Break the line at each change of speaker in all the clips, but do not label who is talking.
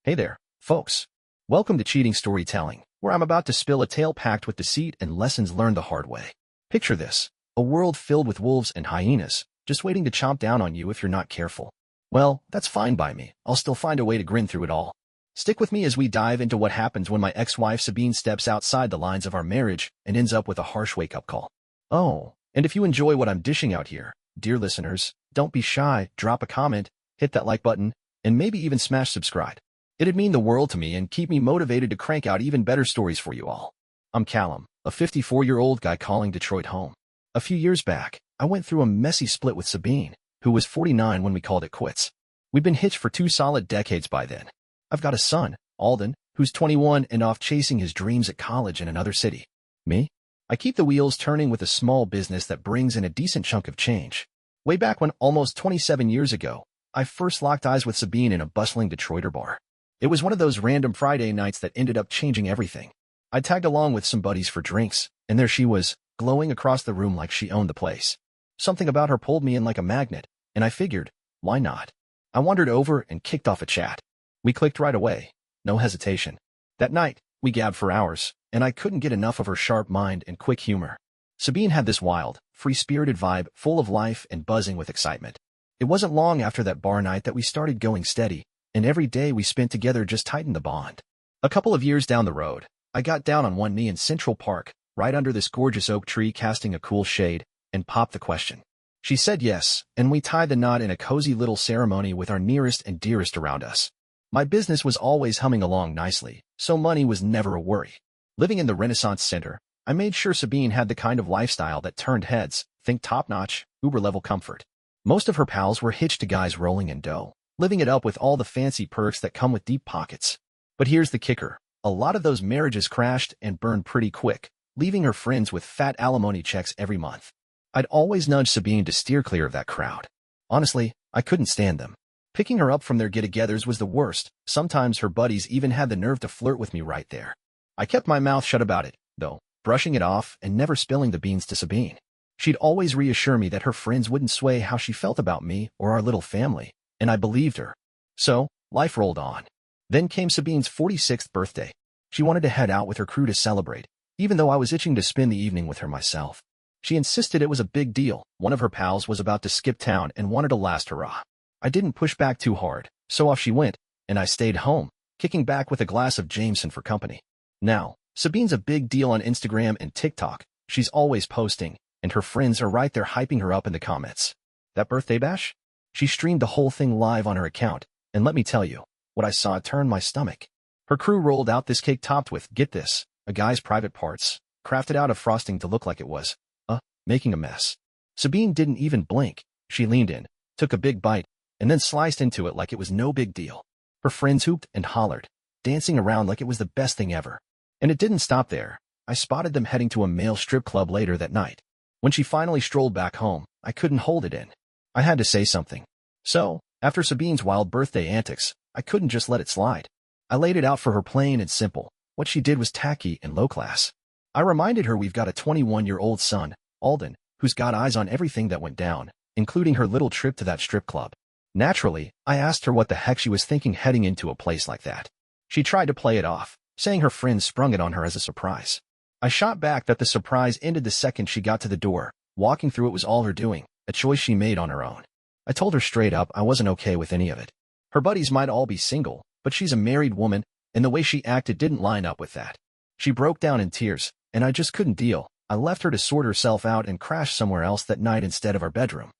Hey there, folks. Welcome to Cheating Storytelling, where I'm about to spill a tale packed with deceit and lessons learned the hard way. Picture this, a world filled with wolves and hyenas, just waiting to chomp down on you if you're not careful. Well, that's fine by me. I'll still find a way to grin through it all. Stick with me as we dive into what happens when my ex-wife Sabine steps outside the lines of our marriage and ends up with a harsh wake-up call. Oh, and if you enjoy what I'm dishing out here, dear listeners, don't be shy, drop a comment, hit that like button, and maybe even smash subscribe. It'd mean the world to me and keep me motivated to crank out even better stories for you all. I'm Callum, a 54-year-old guy calling Detroit home. A few years back, I went through a messy split with Sabine, who was 49 when we called it quits. We'd been hitched for 2 solid decades by then. I've got a son, Alden, who's 21 and off chasing his dreams at college in another city. Me? I keep the wheels turning with a small business that brings in a decent chunk of change. Way back when, almost 27 years ago, I first locked eyes with Sabine in a bustling Detroiter bar. It was one of those random Friday nights that ended up changing everything. I tagged along with some buddies for drinks, and there she was, glowing across the room like she owned the place. Something about her pulled me in like a magnet, and I figured, why not? I wandered over and kicked off a chat. We clicked right away, no hesitation. That night, we gabbed for hours, and I couldn't get enough of her sharp mind and quick humor. Sabine had this wild, free-spirited vibe, full of life and buzzing with excitement. It wasn't long after that bar night that we started going steady, and every day we spent together just tightened the bond. A couple of years down the road, I got down on one knee in Central Park, right under this gorgeous oak tree casting a cool shade, and popped the question. She said yes, and we tied the knot in a cozy little ceremony with our nearest and dearest around us. My business was always humming along nicely, so money was never a worry. Living in the Renaissance Center, I made sure Sabine had the kind of lifestyle that turned heads, think top-notch, Uber-level comfort. Most of her pals were hitched to guys rolling in dough, living it up with all the fancy perks that come with deep pockets. But here's the kicker. A lot of those marriages crashed and burned pretty quick, leaving her friends with fat alimony checks every month. I'd always nudge Sabine to steer clear of that crowd. Honestly, I couldn't stand them. Picking her up from their get-togethers was the worst. Sometimes her buddies even had the nerve to flirt with me right there. I kept my mouth shut about it, though, brushing it off and never spilling the beans to Sabine. She'd always reassure me that her friends wouldn't sway how she felt about me or our little family, and I believed her. So, life rolled on. Then came Sabine's 46th birthday. She wanted to head out with her crew to celebrate, even though I was itching to spend the evening with her myself. She insisted it was a big deal. One of her pals was about to skip town and wanted a last hurrah. I didn't push back too hard, so off she went, and I stayed home, kicking back with a glass of Jameson for company. Now, Sabine's a big deal on Instagram and TikTok. She's always posting, and her friends are right there hyping her up in the comments. That birthday bash? She streamed the whole thing live on her account, and let me tell you, what I saw turned my stomach. Her crew rolled out this cake topped with, get this, a guy's private parts, crafted out of frosting to look like it was, making a mess. Sabine didn't even blink. She leaned in, took a big bite, and then sliced into it like it was no big deal. Her friends hooped and hollered, dancing around like it was the best thing ever. And it didn't stop there. I spotted them heading to a male strip club later that night. When she finally strolled back home, I couldn't hold it in. I had to say something. So, after Sabine's wild birthday antics, I couldn't just let it slide. I laid it out for her plain and simple. What she did was tacky and low class. I reminded her we've got a 21-year-old son, Alden, who's got eyes on everything that went down, including her little trip to that strip club. Naturally, I asked her what the heck she was thinking heading into a place like that. She tried to play it off, saying her friends sprung it on her as a surprise. I shot back that the surprise ended the second she got to the door. Walking through it was all her doing, a choice she made on her own. I told her straight up I wasn't okay with any of it. Her buddies might all be single, but she's a married woman, and the way she acted didn't line up with that. She broke down in tears, and I just couldn't deal. I left her to sort herself out and crashed somewhere else that night instead of our bedroom.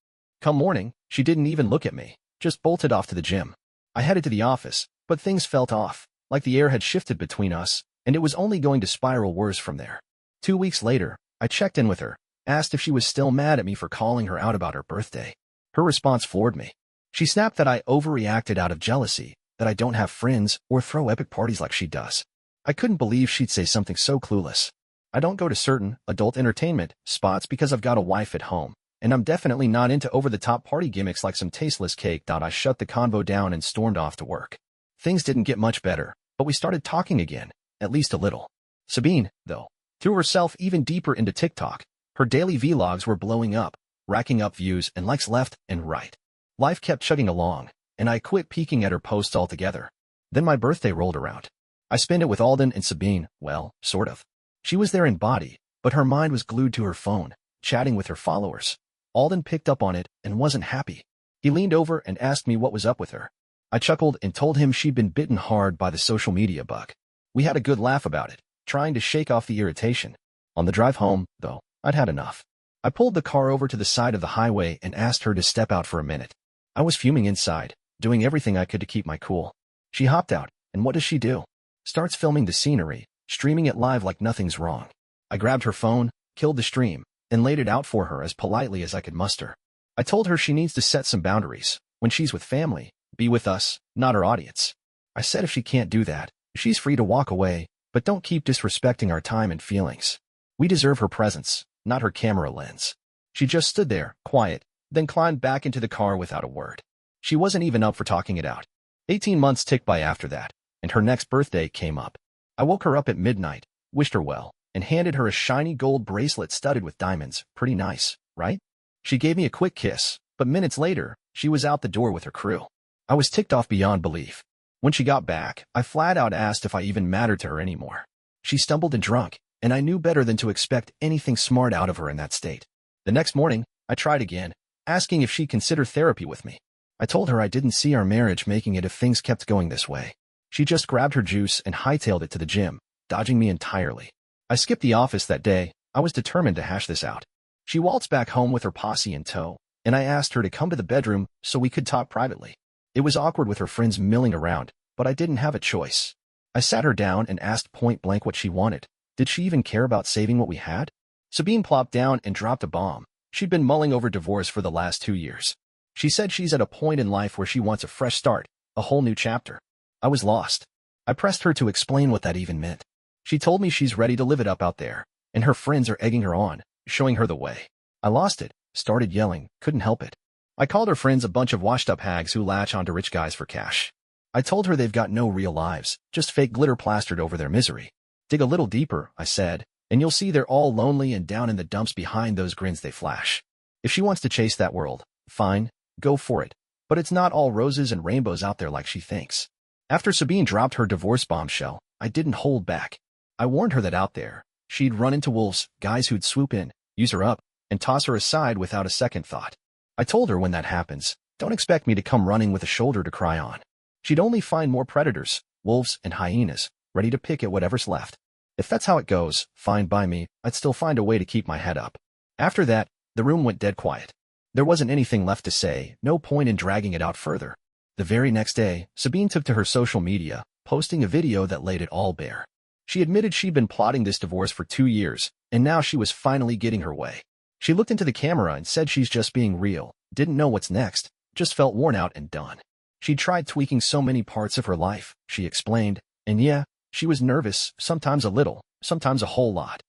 Come morning, she didn't even look at me, just bolted off to the gym. I headed to the office, but things felt off, like the air had shifted between us, and it was only going to spiral worse from there. 2 weeks later, I checked in with her, asked if she was still mad at me for calling her out about her birthday. Her response floored me. She snapped that I overreacted out of jealousy, that I don't have friends or throw epic parties like she does. I couldn't believe she'd say something so clueless. I don't go to certain adult entertainment spots because I've got a wife at home, and I'm definitely not into over-the-top party gimmicks like some tasteless cake. I shut the convo down and stormed off to work. Things didn't get much better, but we started talking again, at least a little. Sabine, though, threw herself even deeper into TikTok. Her daily vlogs were blowing up, racking up views and likes left and right. Life kept chugging along, and I quit peeking at her posts altogether. Then my birthday rolled around. I spent it with Alden and Sabine, well, sort of. She was there in body, but her mind was glued to her phone, chatting with her followers. Alden picked up on it and wasn't happy. He leaned over and asked me what was up with her. I chuckled and told him she'd been bitten hard by the social media bug. We had a good laugh about it, trying to shake off the irritation. On the drive home, though, I'd had enough. I pulled the car over to the side of the highway and asked her to step out for a minute. I was fuming inside, doing everything I could to keep my cool. She hopped out, and what does she do? Starts filming the scenery, streaming it live like nothing's wrong. I grabbed her phone, killed the stream, and laid it out for her as politely as I could muster. I told her she needs to set some boundaries. When she's with family, be with us, not her audience. I said if she can't do that, she's free to walk away, but don't keep disrespecting our time and feelings. We deserve her presence, not her camera lens. She just stood there, quiet, then climbed back into the car without a word. She wasn't even up for talking it out. 18 months ticked by after that, and her next birthday came up. I woke her up at midnight, wished her well, and handed her a shiny gold bracelet studded with diamonds. Pretty nice, right? She gave me a quick kiss, but minutes later, she was out the door with her crew. I was ticked off beyond belief. When she got back, I flat out asked if I even mattered to her anymore. She stumbled and drunk, and I knew better than to expect anything smart out of her in that state. The next morning, I tried again, asking if she'd consider therapy with me. I told her I didn't see our marriage making it if things kept going this way. She just grabbed her juice and hightailed it to the gym, dodging me entirely. I skipped the office that day. I was determined to hash this out. She waltzed back home with her posse in tow, and I asked her to come to the bedroom so we could talk privately. It was awkward with her friends milling around, but I didn't have a choice. I sat her down and asked point blank what she wanted. Did she even care about saving what we had? Sabine plopped down and dropped a bomb. She'd been mulling over divorce for the last 2 years. She said she's at a point in life where she wants a fresh start, a whole new chapter. I was lost. I pressed her to explain what that even meant. She told me she's ready to live it up out there, and her friends are egging her on, showing her the way. I lost it, started yelling, couldn't help it. I called her friends a bunch of washed-up hags who latch onto rich guys for cash. I told her they've got no real lives, just fake glitter plastered over their misery. Dig a little deeper, I said, and you'll see they're all lonely and down in the dumps behind those grins they flash. If she wants to chase that world, fine, go for it. But it's not all roses and rainbows out there like she thinks. After Sabine dropped her divorce bombshell, I didn't hold back. I warned her that out there, she'd run into wolves, guys who'd swoop in, use her up, and toss her aside without a second thought. I told her when that happens, don't expect me to come running with a shoulder to cry on. She'd only find more predators, wolves and hyenas, ready to pick at whatever's left. If that's how it goes, fine by me, I'd still find a way to keep my head up. After that, the room went dead quiet. There wasn't anything left to say, no point in dragging it out further. The very next day, Sabine took to her social media, posting a video that laid it all bare. She admitted she'd been plotting this divorce for 2 years, and now she was finally getting her way. She looked into the camera and said she's just being real, didn't know what's next, just felt worn out and done. She'd tried tweaking so many parts of her life, she explained, and yeah, she was nervous, sometimes a little, sometimes a whole lot.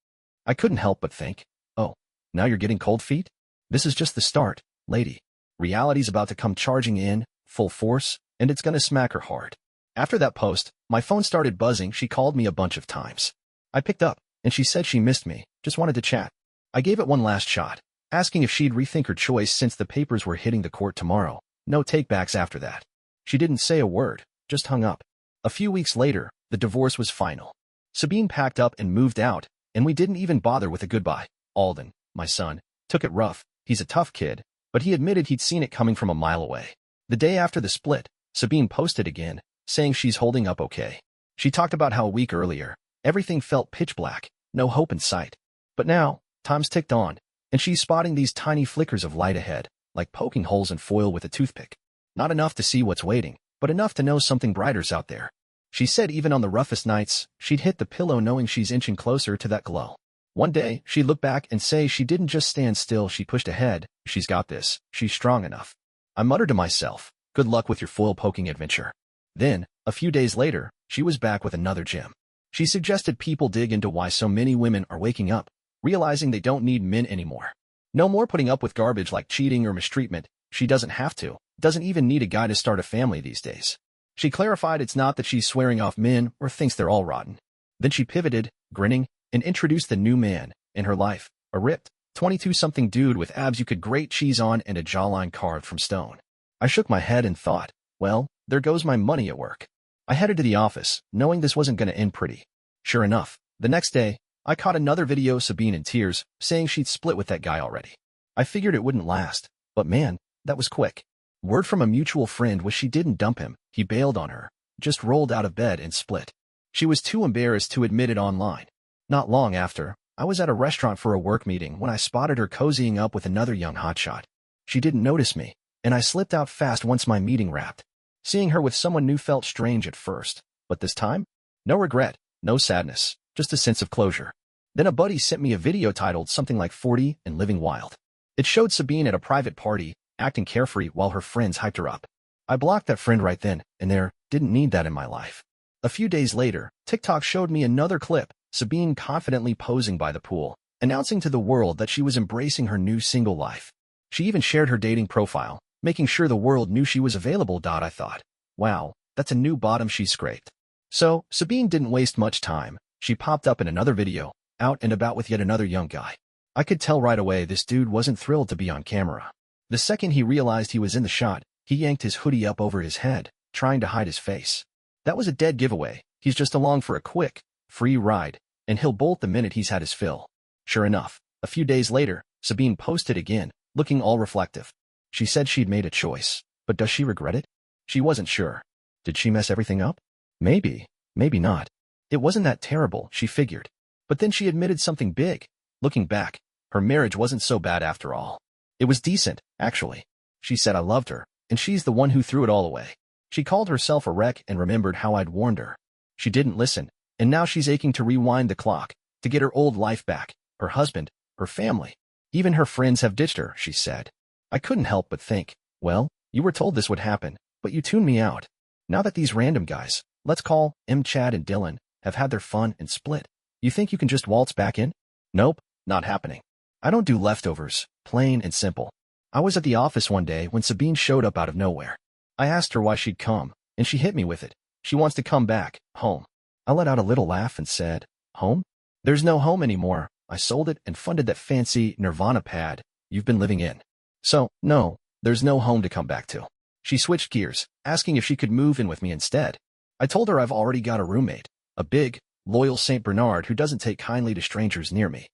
I couldn't help but think, oh, now you're getting cold feet? This is just the start, lady. Reality's about to come charging in, full force, and it's gonna smack her hard. After that post, my phone started buzzing. She called me a bunch of times. I picked up, and she said she missed me, just wanted to chat. I gave it one last shot, asking if she'd rethink her choice since the papers were hitting the court tomorrow. No takebacks after that. She didn't say a word, just hung up. A few weeks later, the divorce was final. Sabine packed up and moved out, and we didn't even bother with a goodbye. Alden, my son, took it rough. He's a tough kid, but he admitted he'd seen it coming from a mile away. The day after the split, Sabine posted again, saying she's holding up okay. She talked about how a week earlier, everything felt pitch black, no hope in sight. But now, time's ticked on, and she's spotting these tiny flickers of light ahead, like poking holes in foil with a toothpick. Not enough to see what's waiting, but enough to know something brighter's out there. She said even on the roughest nights, she'd hit the pillow knowing she's inching closer to that glow. One day, she'd look back and say she didn't just stand still, she pushed ahead. She's got this. She's strong enough. I muttered to myself, good luck with your foil poking adventure. Then, a few days later, she was back with another gem. She suggested people dig into why so many women are waking up, realizing they don't need men anymore. No more putting up with garbage like cheating or mistreatment. She doesn't have to, doesn't even need a guy to start a family these days. She clarified it's not that she's swearing off men or thinks they're all rotten. Then she pivoted, grinning, and introduced the new man in her life, a ripped, 22-something dude with abs you could grate cheese on and a jawline carved from stone. I shook my head and thought, well, there goes my money at work. I headed to the office, knowing this wasn't going to end pretty. Sure enough, the next day, I caught another video of Sabine in tears, saying she'd split with that guy already. I figured it wouldn't last, but man, that was quick. Word from a mutual friend was she didn't dump him, he bailed on her, just rolled out of bed and split. She was too embarrassed to admit it online. Not long after, I was at a restaurant for a work meeting when I spotted her cozying up with another young hotshot. She didn't notice me, and I slipped out fast once my meeting wrapped. Seeing her with someone new felt strange at first, but this time, no regret, no sadness, just a sense of closure. Then a buddy sent me a video titled something like 40 and Living Wild. It showed Sabine at a private party, acting carefree while her friends hyped her up. I blocked that friend right then and there, didn't need that in my life. A few days later, TikTok showed me another clip, Sabine confidently posing by the pool, announcing to the world that she was embracing her new single life. She even shared her dating profile, making sure the world knew she was available. I thought, wow, that's a new bottom she scraped. So, Sabine didn't waste much time. She popped up in another video, out and about with yet another young guy. I could tell right away this dude wasn't thrilled to be on camera. The second he realized he was in the shot, he yanked his hoodie up over his head, trying to hide his face. That was a dead giveaway. He's just along for a quick, free ride, and he'll bolt the minute he's had his fill. Sure enough, a few days later, Sabine posted again, looking all reflective. She said she'd made a choice, but does she regret it? She wasn't sure. Did she mess everything up? Maybe, maybe not. It wasn't that terrible, she figured. But then she admitted something big. Looking back, her marriage wasn't so bad after all. It was decent, actually. She said I loved her, and she's the one who threw it all away. She called herself a wreck and remembered how I'd warned her. She didn't listen, and now she's aching to rewind the clock, to get her old life back, her husband, her family. Even her friends have ditched her, she said. I couldn't help but think, well, you were told this would happen, but you tuned me out. Now that these random guys, let's call Chad and Dylan, have had their fun and split, you think you can just waltz back in? Nope, not happening. I don't do leftovers, plain and simple. I was at the office one day when Sabine showed up out of nowhere. I asked her why she'd come, and she hit me with it. She wants to come back, home. I let out a little laugh and said, home? There's no home anymore. I sold it and funded that fancy Nirvana pad you've been living in. So, no, there's no home to come back to. She switched gears, asking if she could move in with me instead. I told her I've already got a roommate, a big, loyal Saint Bernard who doesn't take kindly to strangers near me.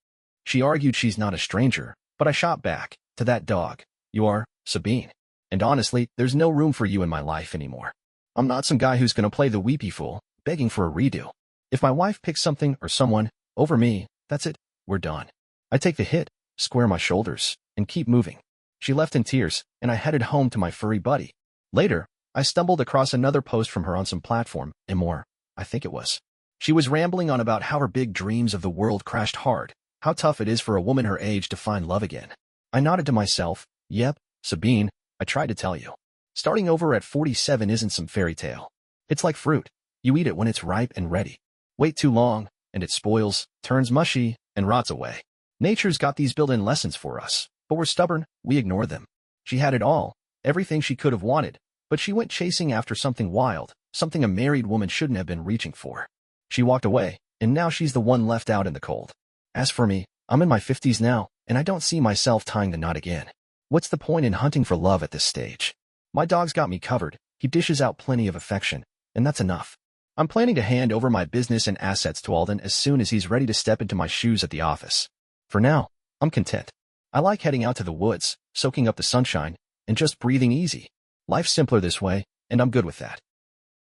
She argued she's not a stranger, but I shot back, to that dog. You are, Sabine. And honestly, there's no room for you in my life anymore. I'm not some guy who's gonna play the weepy fool, begging for a redo. If my wife picks something or someone over me, that's it, we're done. I take the hit, square my shoulders, and keep moving. She left in tears, and I headed home to my furry buddy. Later, I stumbled across another post from her on some platform, and more, I think it was. She was rambling on about how her big dreams of the world crashed hard, how tough it is for a woman her age to find love again. I nodded to myself, yep, Sabine, I tried to tell you. Starting over at 47 isn't some fairy tale. It's like fruit. You eat it when it's ripe and ready. Wait too long, and it spoils, turns mushy, and rots away. Nature's got these built-in lessons for us, but we're stubborn, we ignore them. She had it all, everything she could have wanted, but she went chasing after something wild, something a married woman shouldn't have been reaching for. She walked away, and now she's the one left out in the cold. As for me, I'm in my 50s now, and I don't see myself tying the knot again. What's the point in hunting for love at this stage? My dog's got me covered, he dishes out plenty of affection, and that's enough. I'm planning to hand over my business and assets to Alden as soon as he's ready to step into my shoes at the office. For now, I'm content. I like heading out to the woods, soaking up the sunshine, and just breathing easy. Life's simpler this way, and I'm good with that.